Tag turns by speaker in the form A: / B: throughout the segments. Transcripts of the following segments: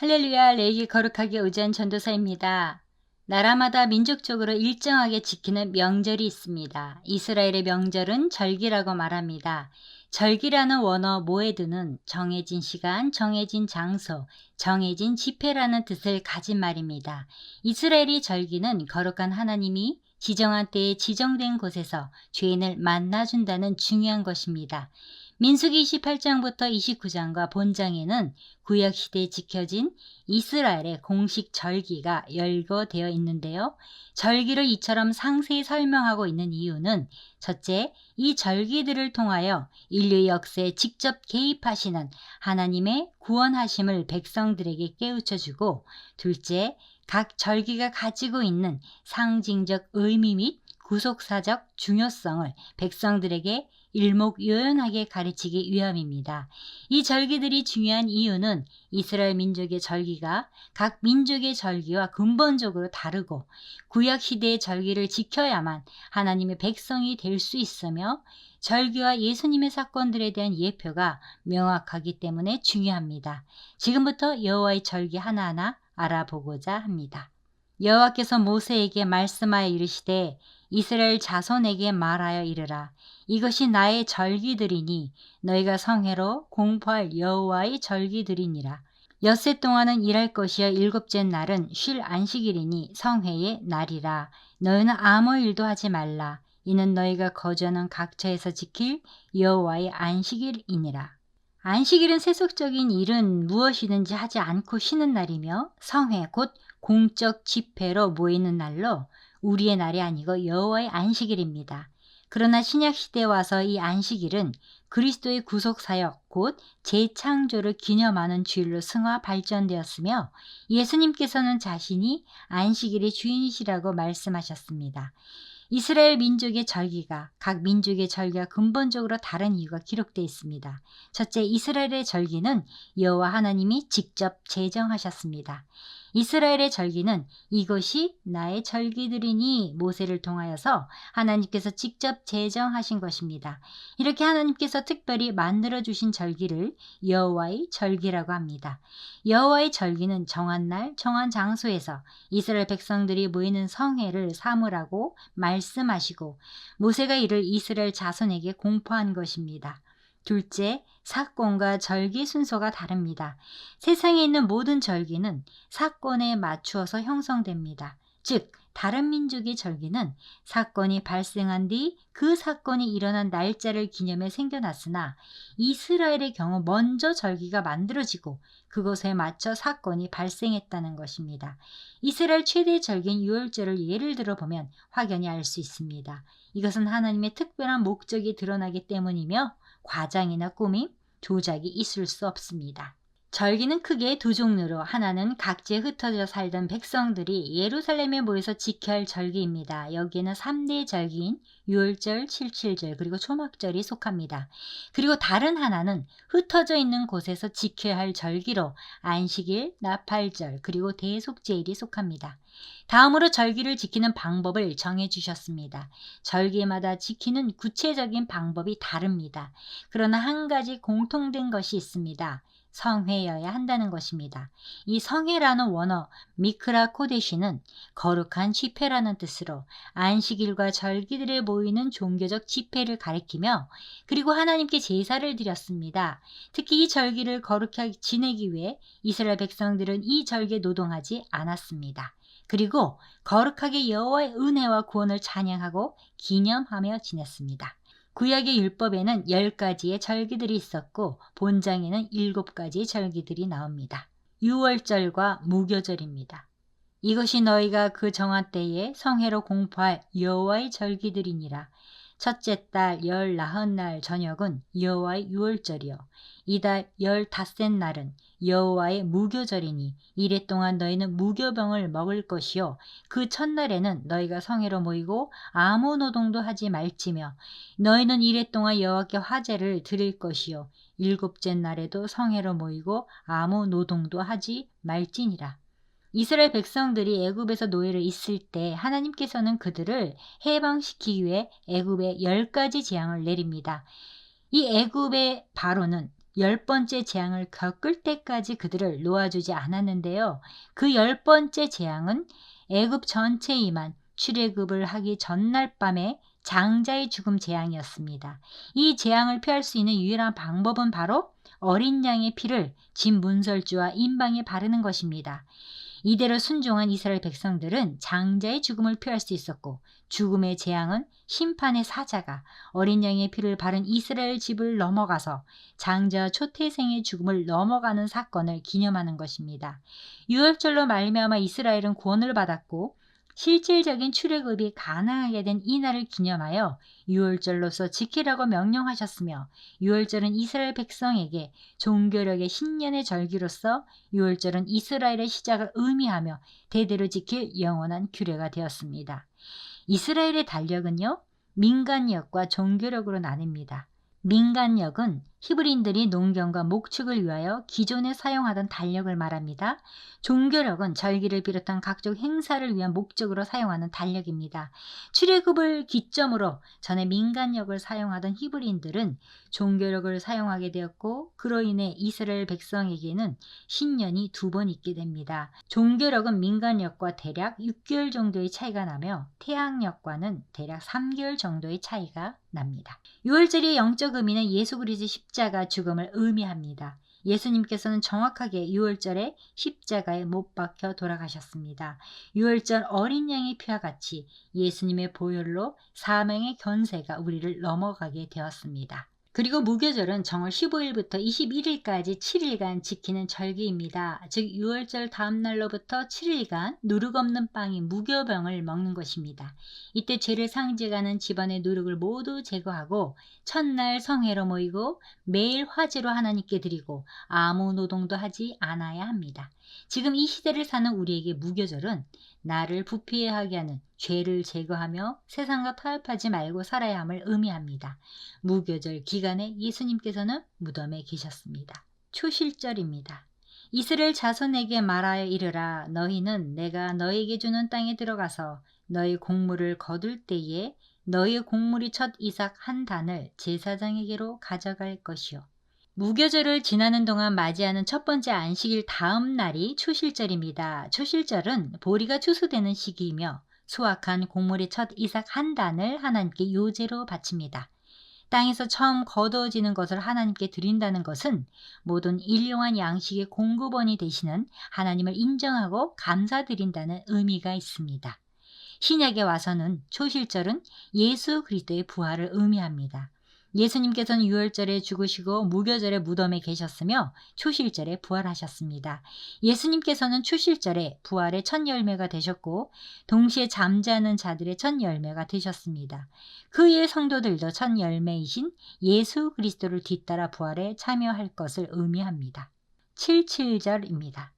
A: 할렐루야, 레이기 거룩하게 의지한 전도사입니다. 나라마다 민족적으로 일정하게 지키는 명절이 있습니다. 이스라엘의 명절은 절기라고 말합니다. 절기라는 원어 모에드는 정해진 시간, 정해진 장소, 정해진 집회라는 뜻을 가진 말입니다. 이스라엘의 절기는 거룩한 하나님이 지정한 때에 지정된 곳에서 죄인을 만나준다는 중요한 것입니다. 민수기 28장부터 29장과 본장에는 구약시대에 지켜진 이스라엘의 공식 절기가 열거되어 있는데요. 절기를 이처럼 상세히 설명하고 있는 이유는 첫째, 이 절기들을 통하여 인류 역사에 직접 개입하시는 하나님의 구원하심을 백성들에게 깨우쳐주고, 둘째, 각 절기가 가지고 있는 상징적 의미 및 구속사적 중요성을 백성들에게 일목요연하게 가르치기 위함입니다. 이 절기들이 중요한 이유는 이스라엘 민족의 절기가 각 민족의 절기와 근본적으로 다르고 구약시대의 절기를 지켜야만 하나님의 백성이 될 수 있으며 절기와 예수님의 사건들에 대한 예표가 명확하기 때문에 중요합니다. 지금부터 여호와의 절기 하나하나 알아보고자 합니다. 여호와께서 모세에게 말씀하여 이르시되 이스라엘 자손에게 말하여 이르라. 이것이 나의 절기들이니 너희가 성회로 공포할 여호와의 절기들이니라. 엿새 동안은 일할 것이여 일곱째 날은 쉴 안식일이니 성회의 날이라. 너희는 아무 일도 하지 말라. 이는 너희가 거주하는 각처에서 지킬 여호와의 안식일이니라. 안식일은 세속적인 일은 무엇이든지 하지 않고 쉬는 날이며 성회 곧 공적 집회로 모이는 날로 우리의 날이 아니고 여호와의 안식일입니다. 그러나 신약시대에 와서 이 안식일은 그리스도의 구속사역 곧 재창조를 기념하는 주일로 승화 발전되었으며 예수님께서는 자신이 안식일의 주인이시라고 말씀하셨습니다. 이스라엘 민족의 절기가 각 민족의 절기와 근본적으로 다른 이유가 기록되어 있습니다. 첫째, 이스라엘의 절기는 여호와 하나님이 직접 제정하셨습니다. 이스라엘의 절기는 이것이 나의 절기들이니 모세를 통하여서 하나님께서 직접 제정하신 것입니다. 이렇게 하나님께서 특별히 만들어주신 절기를 여호와의 절기라고 합니다. 여호와의 절기는 정한 날, 정한 장소에서 이스라엘 백성들이 모이는 성회를 삼으라고 말씀하시고 모세가 이를 이스라엘 자손에게 공포한 것입니다. 둘째, 사건과 절기 순서가 다릅니다. 세상에 있는 모든 절기는 사건에 맞추어서 형성됩니다. 즉, 다른 민족의 절기는 사건이 발생한 뒤 그 사건이 일어난 날짜를 기념해 생겨났으나 이스라엘의 경우 먼저 절기가 만들어지고 그것에 맞춰 사건이 발생했다는 것입니다. 이스라엘 최대 절기인 유월절을 예를 들어 보면 확연히 알 수 있습니다. 이것은 하나님의 특별한 목적이 드러나기 때문이며 과장이나 꾸밈, 조작이 있을 수 없습니다. 절기는 크게 두 종류로 하나는 각지에 흩어져 살던 백성들이 예루살렘에 모여서 지켜야 할 절기입니다. 여기에는 3대 절기인 유월절, 칠칠절 그리고 초막절이 속합니다. 그리고 다른 하나는 흩어져 있는 곳에서 지켜야 할 절기로 안식일, 나팔절 그리고 대속제일이 속합니다. 다음으로 절기를 지키는 방법을 정해 주셨습니다. 절기마다 지키는 구체적인 방법이 다릅니다. 그러나 한 가지 공통된 것이 있습니다. 성회여야 한다는 것입니다. 이 성회라는 원어 미크라 코데시는 거룩한 집회라는 뜻으로 안식일과 절기들에 모이는 종교적 집회를 가리키며 그리고 하나님께 제사를 드렸습니다. 특히 이 절기를 거룩하게 지내기 위해 이스라엘 백성들은 이 절기에 노동하지 않았습니다. 그리고 거룩하게 여호와의 은혜와 구원을 찬양하고 기념하며 지냈습니다. 구약의 율법에는 10가지의 절기들이 있었고 본장에는 7가지의 절기들이 나옵니다. 유월절과 무교절입니다. 이것이 너희가 그 정한 때에 성회로 공포할 여호와의 절기들이니라. 첫째 달 19날 저녁은 여호와의 유월절이요 이달 15날은 여호와의 무교절이니 이래 동안 너희는 무교병을 먹을 것이요 그 첫날에는 너희가 성회로 모이고 아무 노동도 하지 말지며 너희는 이래 동안 여호와께 화제를 드릴 것이요 일곱째 날에도 성회로 모이고 아무 노동도 하지 말지니라. 이스라엘 백성들이 애굽에서 노예로 있을 때 하나님께서는 그들을 해방시키기 위해 애굽에 10가지 재앙을 내립니다. 이 애굽의 바로는 10번째 재앙을 겪을 때까지 그들을 놓아주지 않았는데요. 그 10번째 재앙은 애굽 전체에 임한 출애굽을 하기 전날 밤에 장자의 죽음 재앙이었습니다. 이 재앙을 피할 수 있는 유일한 방법은 바로 어린 양의 피를 집 문설주와 임방에 바르는 것입니다. 이대로 순종한 이스라엘 백성들은 장자의 죽음을 피할 수 있었고, 죽음의 재앙은 심판의 사자가 어린 양의 피를 바른 이스라엘 집을 넘어가서 장자와 초태생의 죽음을 넘어가는 사건을 기념하는 것입니다. 유월절로 말미암아 이스라엘은 구원을 받았고, 실질적인 출애굽이 가능하게 된 이 날을 기념하여 유월절로서 지키라고 명령하셨으며, 유월절은 이스라엘 백성에게 종교력의 신년의 절기로서 유월절은 이스라엘의 시작을 의미하며 대대로 지킬 영원한 규례가 되었습니다. 이스라엘의 달력은요, 민간력과 종교력으로 나뉩니다. 민간력은 히브리인들이 농경과 목축을 위하여 기존에 사용하던 달력을 말합니다. 종교력은 절기를 비롯한 각종 행사를 위한 목적으로 사용하는 달력입니다. 출애굽을 기점으로 전에 민간력을 사용하던 히브리인들은 종교력을 사용하게 되었고, 그로 인해 이스라엘 백성에게는 신년이 2번 있게 됩니다. 종교력은 민간력과 대략 6개월 정도의 차이가 나며 태양력과는 대략 3개월 정도의 차이가 납니다. 유월절의 영적 의미는 예수 그리스도의 십자가 죽음을 의미합니다. 예수님께서는 정확하게 유월절에 십자가에 못 박혀 돌아가셨습니다. 유월절 어린 양의 피와 같이 예수님의 보혈로 사망의 권세가 우리를 넘어가게 되었습니다. 그리고 무교절은 정월 15일부터 21일까지 7일간 지키는 절기입니다. 즉 유월절 다음 날로부터 7일간 누룩 없는 빵인 무교병을 먹는 것입니다. 이때 죄를 상징하는 집안의 누룩을 모두 제거하고 첫날 성회로 모이고 매일 화제로 하나님께 드리고 아무 노동도 하지 않아야 합니다. 지금 이 시대를 사는 우리에게 무교절은 나를 부패하게 하는 죄를 제거하며 세상과 타협하지 말고 살아야 함을 의미합니다. 무교절 기간에 예수님께서는 무덤에 계셨습니다. 초실절입니다. 이스라엘 자손에게 말하여 이르라. 너희는 내가 너희에게 주는 땅에 들어가서 너희 곡물을 거둘 때에 너희 곡물이 첫 이삭 한 단을 제사장에게로 가져갈 것이요. 무교절을 지나는 동안 맞이하는 첫 번째 안식일 다음 날이 초실절입니다. 초실절은 보리가 추수되는 시기이며 수확한 곡물의 첫 이삭 한 단을 하나님께 요제로 바칩니다. 땅에서 처음 거두어지는 것을 하나님께 드린다는 것은 모든 일용할 양식의 공급원이 되시는 하나님을 인정하고 감사드린다는 의미가 있습니다. 신약에 와서는 초실절은 예수 그리스도의 부활을 의미합니다. 예수님께서는 유월절에 죽으시고 무교절에 무덤에 계셨으며 초실절에 부활하셨습니다. 예수님께서는 초실절에 부활의 첫 열매가 되셨고 동시에 잠자는 자들의 첫 열매가 되셨습니다. 그의 성도들도 첫 열매이신 예수 그리스도를 뒤따라 부활에 참여할 것을 의미합니다. 77절입니다.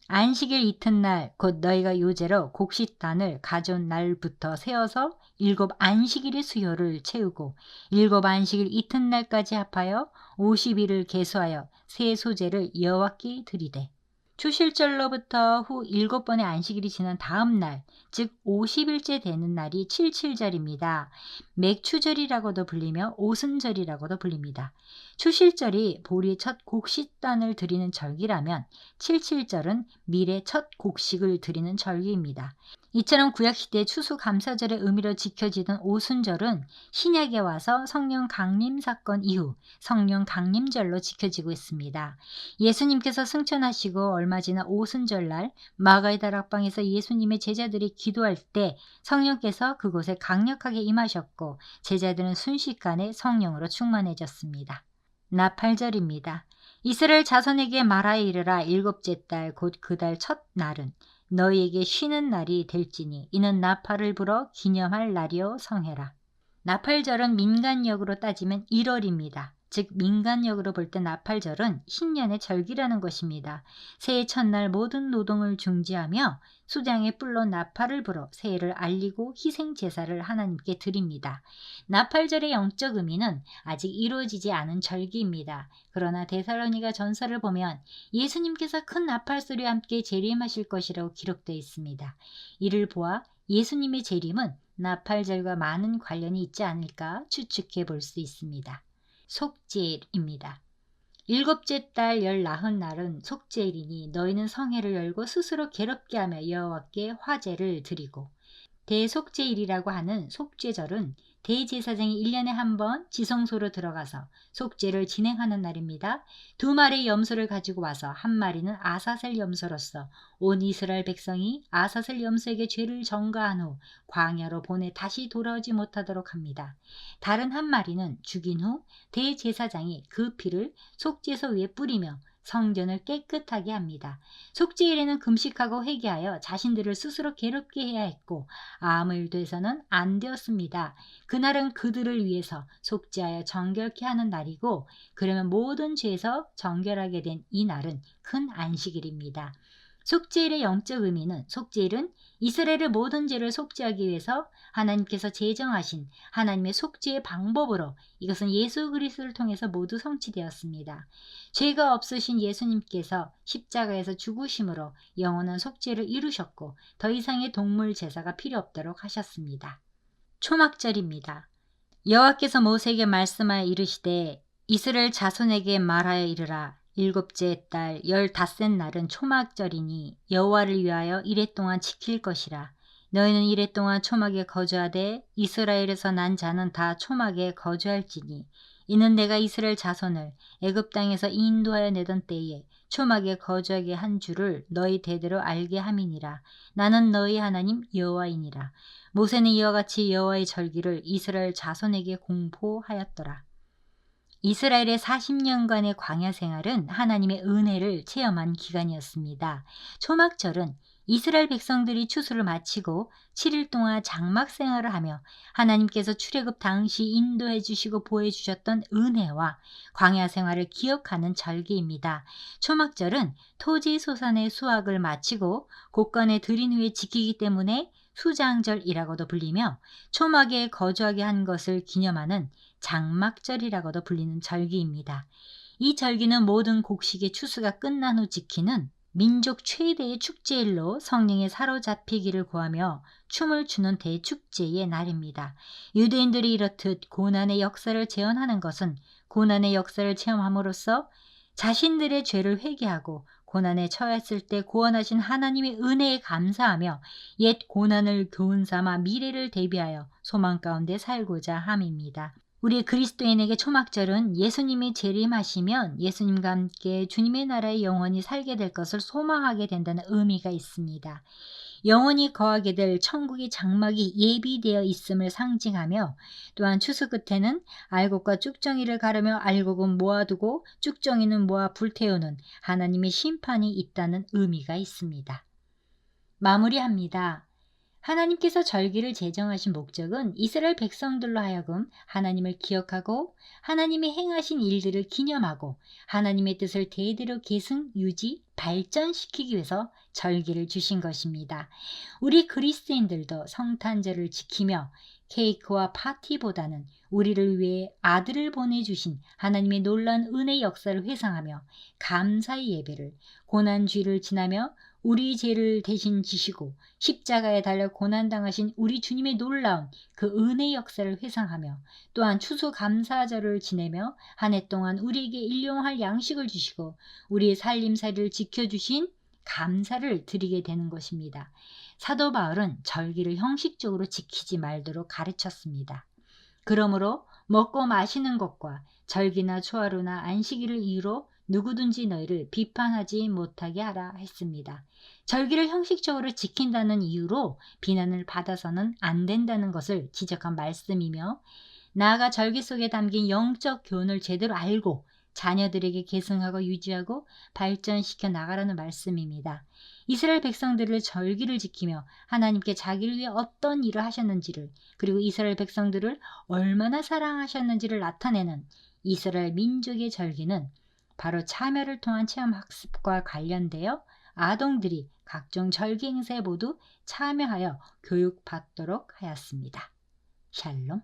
A: 안식일 이튿날 곧 너희가 요제로 곡식단을 가져온 날부터 세어서 7 안식일의 수요를 채우고 7 안식일 이튿날까지 합하여 50일을 계수하여 새 소재를 여호와께 드리되, 초실절로부터 후 7번의 안식일이 지난 다음 날, 즉 50일째 되는 날이 77절입니다. 맥추절이라고도 불리며 오순절이라고도 불립니다. 초실절이 보리의 첫 곡식단을 드리는 절기라면 77절은 밀의 첫 곡식을 드리는 절기입니다. 이처럼 구약시대 추수감사절의 의미로 지켜지던 오순절은 신약에 와서 성령 강림 사건 이후 성령 강림절로 지켜지고 있습니다. 예수님께서 승천하시고 얼마 지난 오순절날 마가의 다락방에서 예수님의 제자들이 기도할 때 성령께서 그곳에 강력하게 임하셨고 제자들은 순식간에 성령으로 충만해졌습니다. 나팔절입니다. 이스라엘 자손에게 말하여 이르라. 7째 달 곧 그 달 첫 날은 너희에게 쉬는 날이 될지니 이는 나팔을 불어 기념할 날이요 성해라. 나팔절은 민간력으로 따지면 1월입니다. 즉 민간력으로 볼 때 나팔절은 신년의 절기라는 것입니다. 새해 첫날 모든 노동을 중지하며 수장의 뿔로 나팔을 불어 새해를 알리고 희생제사를 하나님께 드립니다. 나팔절의 영적 의미는 아직 이루어지지 않은 절기입니다. 그러나 데살로니가 전서를 보면 예수님께서 큰 나팔소리와 함께 재림하실 것이라고 기록되어 있습니다. 이를 보아 예수님의 재림은 나팔절과 많은 관련이 있지 않을까 추측해 볼 수 있습니다. 속죄일입니다. 일곱째 달 열 나흔 날은 속죄일이니 너희는 성회를 열고 스스로 괴롭게 하며 여호와께 화제를 드리고. 대속죄일이라고 하는 속죄절은 대제사장이 1년에 한 번 지성소로 들어가서 속죄를 진행하는 날입니다. 2마리의 염소를 가지고 와서 한 마리는 아사셀 염소로서 온 이스라엘 백성이 아사셀 염소에게 죄를 전가한 후 광야로 보내 다시 돌아오지 못하도록 합니다. 다른 한 마리는 죽인 후 대제사장이 그 피를 속죄소 위에 뿌리며 성전을 깨끗하게 합니다. 속죄일에는 금식하고 회개하여 자신들을 스스로 괴롭게 해야 했고 아무 일도 해서는 안 되었습니다. 그날은 그들을 위해서 속죄하여 정결케 하는 날이고, 그러면 모든 죄에서 정결하게 된 이 날은 큰 안식일입니다. 속죄일의 영적 의미는, 속죄일은 이스라엘의 모든 죄를 속죄하기 위해서 하나님께서 제정하신 하나님의 속죄의 방법으로, 이것은 예수 그리스도를 통해서 모두 성취되었습니다. 죄가 없으신 예수님께서 십자가에서 죽으심으로 영원한 속죄를 이루셨고 더 이상의 동물 제사가 필요 없도록 하셨습니다. 초막절입니다. 여호와께서 모세에게 말씀하여 이르시되 이스라엘 자손에게 말하여 이르라. 일곱째 달 15셋 날은 초막절이니 여호와를 위하여 이레 동안 지킬 것이라. 너희는 이레 동안 초막에 거주하되 이스라엘에서 난 자는 다 초막에 거주할지니 이는 내가 이스라엘 자손을 애굽 땅에서 인도하여 내던 때에 초막에 거주하게 한 줄을 너희 대대로 알게 함이니라. 나는 너희 하나님 여호와이니라. 모세는 이와 같이 여호와의 절기를 이스라엘 자손에게 공포하였더라. 이스라엘의 40년간의 광야 생활은 하나님의 은혜를 체험한 기간이었습니다. 초막절은 이스라엘 백성들이 추수를 마치고 7일 동안 장막 생활을 하며 하나님께서 출애굽 당시 인도해 주시고 보혜 주셨던 은혜와 광야 생활을 기억하는 절기입니다. 초막절은 토지 소산의 수확을 마치고 곳간에 들인 후에 지키기 때문에 수장절이라고도 불리며 초막에 거주하게 한 것을 기념하는 장막절이라고도 불리는 절기입니다. 이 절기는 모든 곡식의 추수가 끝난 후 지키는 민족 최대의 축제일로 성령에 사로잡히기를 구하며 춤을 추는 대축제의 날입니다. 유대인들이 이렇듯 고난의 역사를 재현하는 것은 고난의 역사를 체험함으로써 자신들의 죄를 회개하고 고난에 처했을 때 구원하신 하나님의 은혜에 감사하며 옛 고난을 교훈 삼아 미래를 대비하여 소망 가운데 살고자 함입니다. 우리 그리스도인에게 초막절은 예수님이 재림하시면 예수님과 함께 주님의 나라에 영원히 살게 될 것을 소망하게 된다는 의미가 있습니다. 영원히 거하게 될 천국의 장막이 예비되어 있음을 상징하며, 또한 추수 끝에는 알곡과 쭉정이를 가르며 알곡은 모아두고 쭉정이는 모아 불태우는 하나님의 심판이 있다는 의미가 있습니다. 마무리합니다. 하나님께서 절기를 제정하신 목적은 이스라엘 백성들로 하여금 하나님을 기억하고 하나님이 행하신 일들을 기념하고 하나님의 뜻을 대대로 계승, 유지, 발전시키기 위해서 절기를 주신 것입니다. 우리 그리스도인들도 성탄절을 지키며 케이크와 파티보다는 우리를 위해 아들을 보내주신 하나님의 놀라운 은혜 역사를 회상하며 감사의 예배를, 고난주의를 지나며 우리 죄를 대신 지시고 십자가에 달려 고난당하신 우리 주님의 놀라운 그 은혜 역사를 회상하며, 또한 추수감사절을 지내며 한 해 동안 우리에게 일용할 양식을 주시고 우리의 살림살이를 지켜주신 감사를 드리게 되는 것입니다. 사도 바울은 절기를 형식적으로 지키지 말도록 가르쳤습니다. 그러므로 먹고 마시는 것과 절기나 초하루나 안식일을 이유로 누구든지 너희를 비판하지 못하게 하라 했습니다. 절기를 형식적으로 지킨다는 이유로 비난을 받아서는 안 된다는 것을 지적한 말씀이며, 나아가 절기 속에 담긴 영적 교훈을 제대로 알고 자녀들에게 계승하고 유지하고 발전시켜 나가라는 말씀입니다. 이스라엘 백성들을 절기를 지키며 하나님께 자기를 위해 어떤 일을 하셨는지를, 그리고 이스라엘 백성들을 얼마나 사랑하셨는지를 나타내는 이스라엘 민족의 절기는 바로 참여를 통한 체험학습과 관련되어 아동들이 각종 절기 행사에 모두 참여하여 교육받도록 하였습니다. 샬롬.